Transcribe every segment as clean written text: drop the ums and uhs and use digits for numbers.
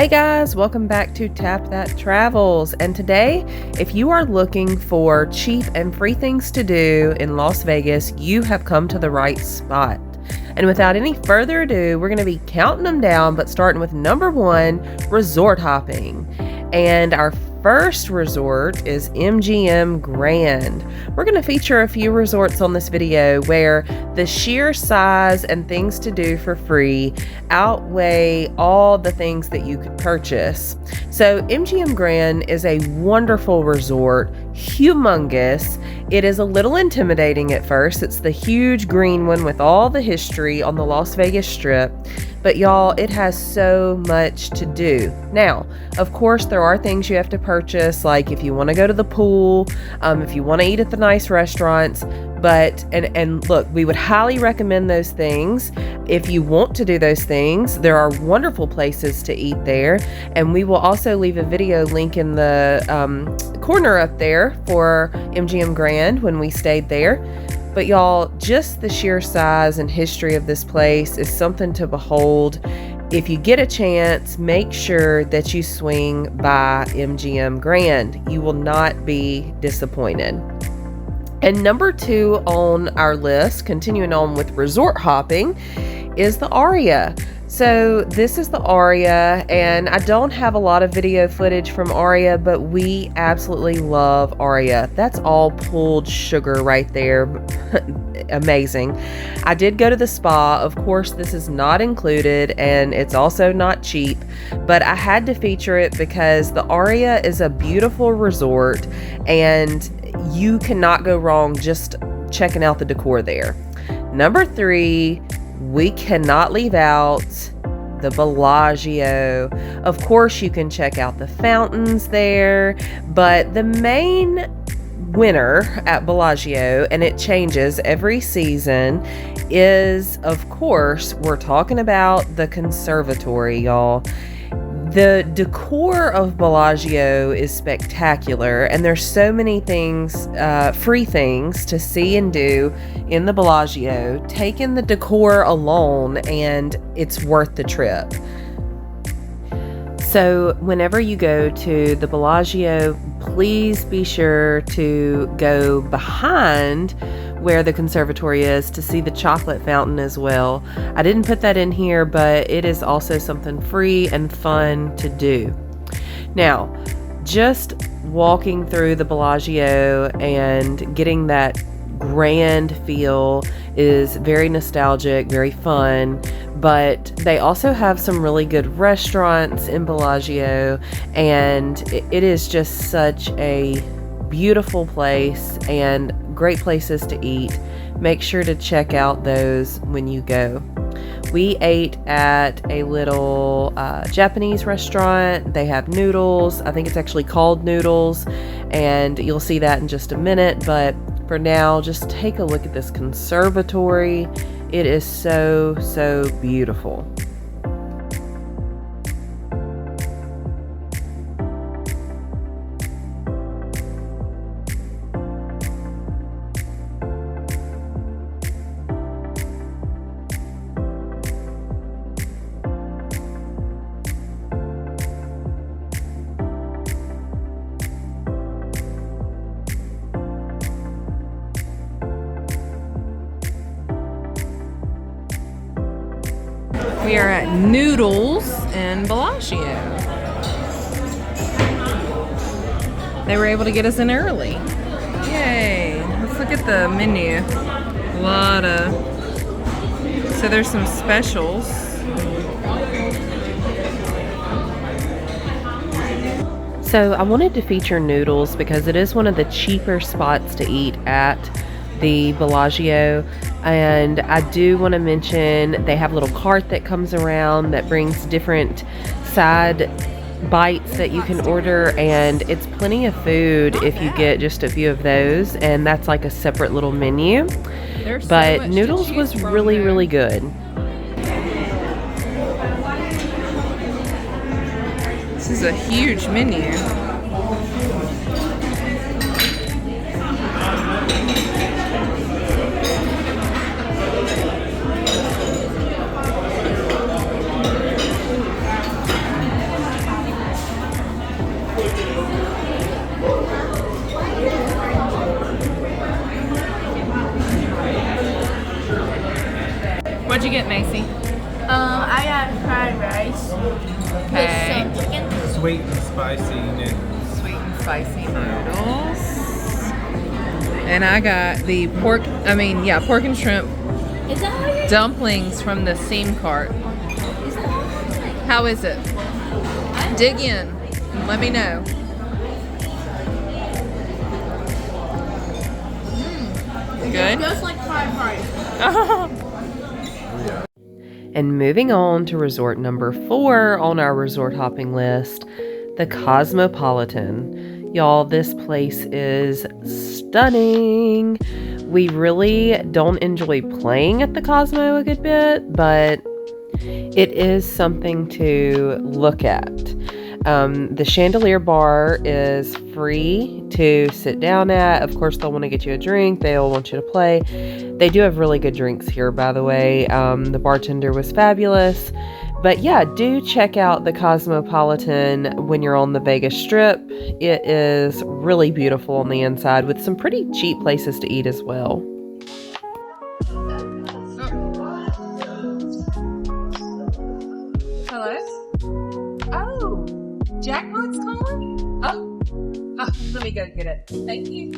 Hey guys, welcome back to Tap That Travels. And today, if you are looking for cheap and free things to do in Las Vegas, you have come to the right spot. And without any further ado, we're going to be counting them down, but starting with number one, resort hopping. And our first resort is MGM Grand. We're going to feature a few resorts on this video where the sheer size and things to do for free outweigh all the things that you could purchase. So MGM Grand is a wonderful resort, humongous. It is a little intimidating at first. It's the huge green one with all the history on the Las Vegas Strip. But y'all, it has so much to do. Now, of course, there are things you have to purchase, like if you want to go to the pool, if you want to eat at the nice restaurants. But, and look, we would highly recommend those things. If you want to do those things, there are wonderful places to eat there. And we will also leave a video link in the corner up there for MGM Grand when we stayed there. But y'all, just the sheer size and history of this place is something to behold. If you get a chance, make sure that you swing by MGM Grand. You will not be disappointed. And number two on our list, continuing on with resort hopping, is the Aria. So this is the Aria, and I don't have a lot of video footage from Aria, but we absolutely love Aria. That's all pulled sugar right there. Amazing. I did go to the spa. Of course, this is not included, and it's also not cheap, but I had to feature it because the Aria is a beautiful resort, and you cannot go wrong just checking out the decor there. Number three, we cannot leave out the Bellagio. Of course, you can check out the fountains there, but the main winner at Bellagio, and it changes every season, is, of course, we're talking about the conservatory, y'all. The decor of Bellagio is spectacular, and there's so many things, free things to see and do in the Bellagio. Take in the decor alone, and it's worth the trip. So whenever you go to the Bellagio, please be sure to go behind where the conservatory is to see the chocolate fountain as well. I didn't put that in here, but it is also something free and fun to do. Now, just walking through the Bellagio and getting that grand feel is very nostalgic, very fun, but they also have some really good restaurants in Bellagio, and it is just such a beautiful place and great places to eat. Make sure to check out those when you go. We ate at a little Japanese restaurant. They have noodles. I think it's actually called Noodles, and you'll see that in just a minute. But for now, just take a look at this conservatory. It is so, so beautiful. We are at Noodles in Bellagio. They were able to get us in early. Yay! Let's look at the menu. A lot of... So there's some specials. So I wanted to feature Noodles because it is one of the cheaper spots to eat at the Bellagio, and I do want to mention they have a little cart that comes around that brings different side bites that you can order, and it's plenty of food if you get just a few of those, and that's like a separate little menu. But Noodles was really, really good. This is a huge menu. noodles. Okay. With some chicken. Sweet and spicy noodles. Sweet and spicy noodles. And I got the pork and shrimp Is that how you're dumplings from the seam cart. Is that how you're like? How is it? Dig in and let me know. Good? Just like fried rice. And moving on to resort number 4 on our resort hopping list, the Cosmopolitan. Y'all, this place is stunning. We really don't enjoy playing at the Cosmo a good bit, but it is something to look at. The chandelier bar is free to sit down at. Of course, they'll want to get you a drink. They'll want you to play. They do have really good drinks here, by the way. The bartender was fabulous. But yeah, do check out the Cosmopolitan when you're on the Vegas Strip. It is really beautiful on the inside with some pretty cheap places to eat as well. Hello? Oh, Jackpot's calling? Oh, let me go get it. Thank you.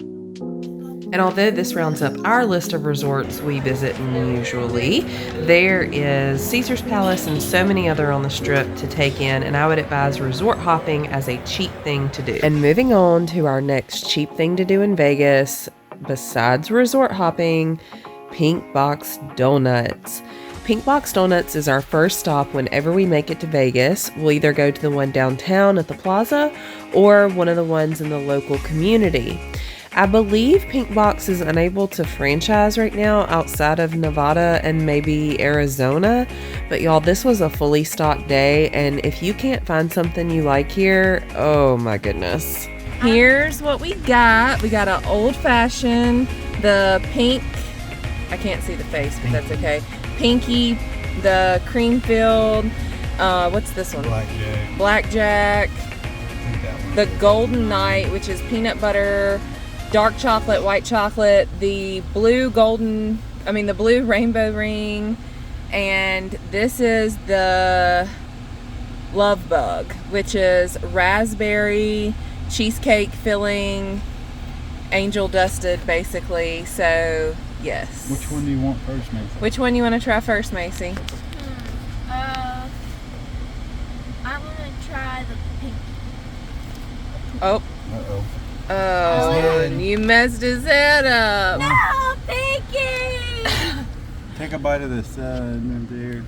And although this rounds up our list of resorts we visit usually, there is Caesar's Palace and so many other on the Strip to take in, and I would advise resort hopping as a cheap thing to do. And moving on to our next cheap thing to do in Vegas, besides resort hopping, Pink Box Donuts. Pink Box Donuts is our first stop whenever we make it to Vegas. We'll either go to the one downtown at the plaza or one of the ones in the local community. I believe Pink Box is unable to franchise right now outside of Nevada and maybe Arizona. But y'all, this was a fully stocked day, and if you can't find something you like here, oh my goodness. Here's what we got. We got an old fashioned, the pink, I can't see the face, but that's okay. Pinky, the cream filled, what's this one? Blackjack. Blackjack, I think that one. the golden night, which is peanut butter, dark chocolate, white chocolate, the blue rainbow ring, and this is the love bug, which is raspberry cheesecake filling, angel dusted basically. So yes. Which one do you want first, Macy? Which one you want to try first, Macy? I'm gonna try the pink. Oh, Uh-oh. oh, you messed his head up. No, pinky! Take a bite of the sun there.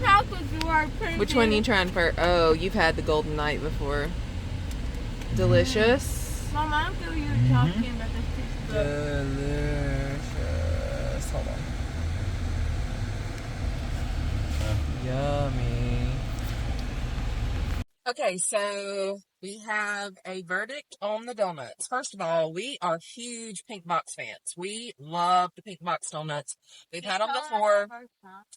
How could you are pinky? Which one are you trying first? Oh, you've had the golden night before. Delicious. Mom, I don't feel you were talking about this tastes good. Delicious. Hold on. Yummy. Okay, so we have a verdict on the donuts. First of all, we are huge Pink Box fans. We love the Pink Box donuts. We've had them before.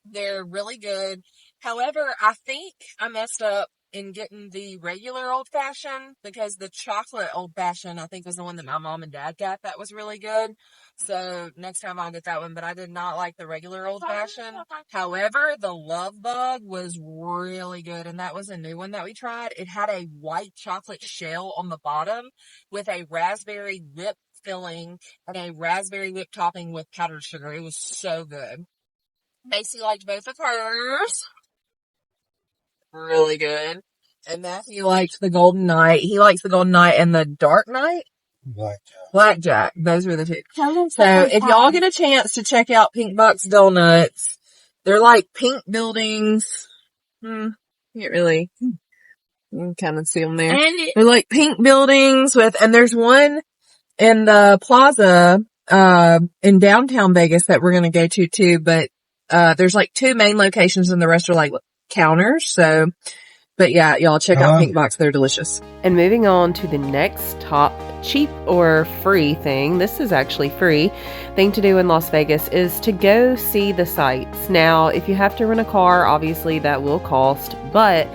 They're really good. However, I think I messed up in getting the regular old fashioned, because the chocolate old fashioned I think was the one that my mom and dad got that was really good. So next time I'll get that one, but I did not like the regular old fashioned. However, the love bug was really good, and that was a new one that we tried. It had a white chocolate shell on the bottom with a raspberry whip filling and a raspberry whip topping with powdered sugar. It was so good. Macy liked both of hers. Really good. And Matthew liked the Golden Knight. He likes the Golden Knight and the Dark Knight. Blackjack. Those were the two. So if y'all get a chance to check out Pink Box Donuts, they're like pink buildings. Can't really. You can kind of see them there. They're like pink buildings and there's one in the plaza, in downtown Vegas that we're going to go to too, but, there's like 2 main locations and the rest are like counters. So, but yeah, y'all check out Pink Box. They're delicious. And moving on to the next top cheap or free thing, this is actually free thing to do in Las Vegas, is to go see the sights. Now, if you have to rent a car, obviously that will cost, but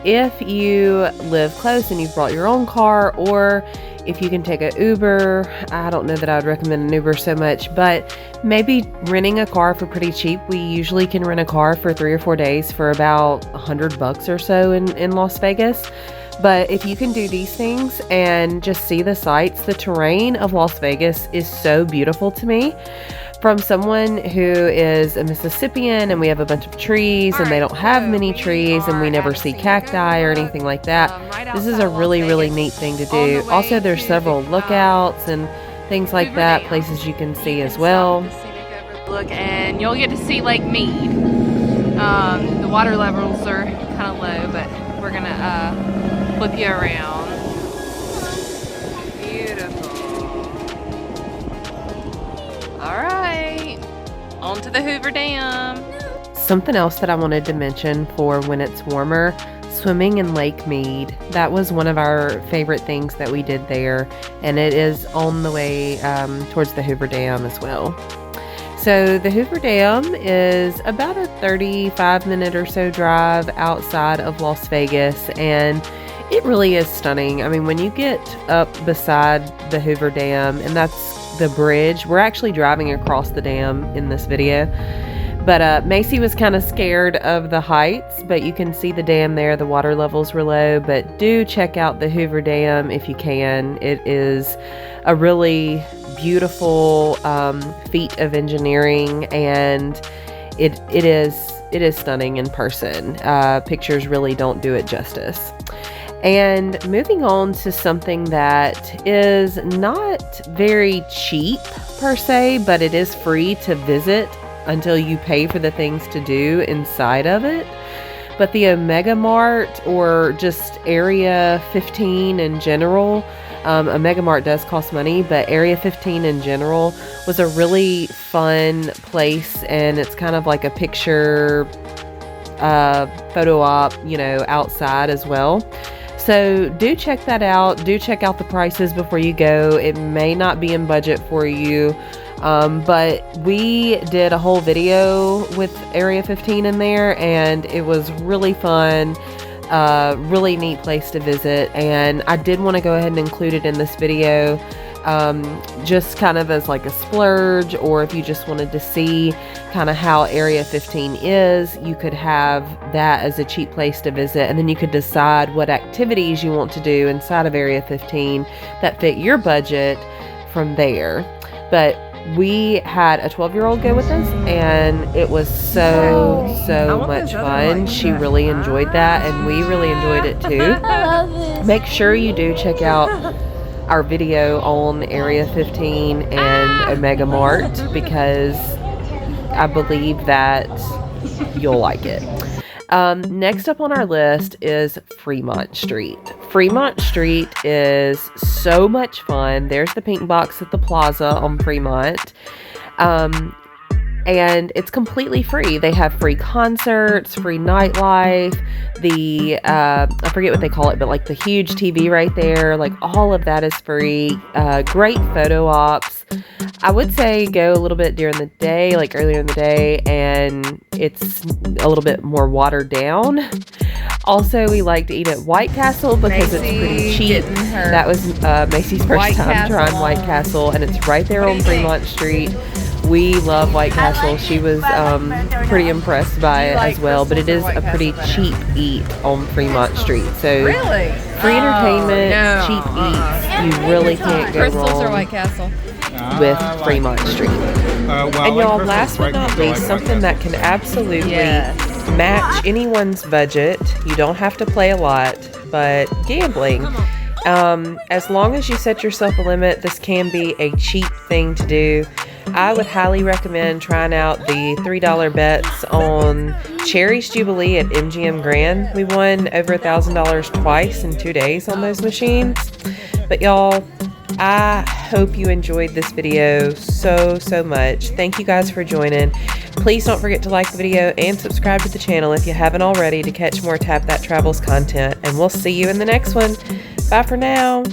if you live close and you've brought your own car, or if you can take an Uber, I don't know that I would recommend an Uber so much, but maybe renting a car for pretty cheap. We usually can rent a car for 3 or 4 days for about $100 or so in Las Vegas. But if you can do these things and just see the sights, the terrain of Las Vegas is so beautiful to me. From someone who is a Mississippian and we have a bunch of trees and they don't have many trees and we never see cacti or anything like that, this is a really, really neat thing to do. Also, there's several lookouts and things like that, places you can see as well. Look, and you'll get to see Lake Mead. The water levels are kind of low, but we're gonna flip you around. Beautiful. All right, on to the Hoover Dam. Something else that I wanted to mention for when it's warmer, swimming in Lake Mead. That was one of our favorite things that we did there, and it is on the way towards the Hoover Dam as well. So the Hoover Dam is about a 35-minute or so drive outside of Las Vegas, and it really is stunning. I mean, when you get up beside the Hoover Dam, and that's the bridge, we're actually driving across the dam in this video, but Macy was kind of scared of the heights, but you can see the dam there. The water levels were low, but do check out the Hoover Dam if you can. It is a really beautiful feat of engineering, and it is stunning in person. Pictures really don't do it justice. And moving on to something that is not very cheap per se, but it is free to visit until you pay for the things to do inside of it. But the Omega Mart, or just Area 15 in general, Omega Mart does cost money, but Area 15 in general was a really fun place, and it's kind of like a picture photo op, you know, outside as well. So do check that out. Do check out the prices before you go. It may not be in budget for you, but we did a whole video with Area 15 in there, and it was really fun. Really neat place to visit, and I did want to go ahead and include it in this video, just kind of as like a splurge, or if you just wanted to see kind of how Area 15 is, you could have that as a cheap place to visit, and then you could decide what activities you want to do inside of Area 15 that fit your budget from there. But we had a 12-year-old go with us, and it was so much fun. She really enjoyed that, and we really enjoyed it too. I love this. Make sure you do check out our video on Area 15 and Omega Mart, because I believe that you'll like it. Next up on our list is Fremont Street. Fremont Street is so much fun. There's the pink box at the plaza on Fremont. And it's completely free. They have free concerts, free nightlife, I forget what they call it, but like the huge TV right there, like all of that is free. Great photo ops. I would say go a little bit during the day, like earlier in the day, and it's a little bit more watered down. Also, we like to eat at White Castle because it's pretty cheap. That was Macy's first time trying White Castle, and it's right there on Fremont Street. We love White Castle. She was pretty impressed by it as well, but it is a pretty cheap eat on Fremont Street. So free entertainment, cheap eats. You really can't go Crystals wrong or White Castle? with Fremont Street. And y'all, last but not least, something that can absolutely match anyone's budget. You don't have to play a lot, but gambling. As long as you set yourself a limit, this can be a cheap thing to do. I would highly recommend trying out the $3 bets on Cherry's Jubilee at MGM Grand. We won over $1,000 twice in 2 days on those machines. But y'all, I hope you enjoyed this video so much. Thank you guys for joining. Please don't forget to like the video and subscribe to the channel if you haven't already to catch more Tap That Travels content. And we'll see you in the next one. Bye for now.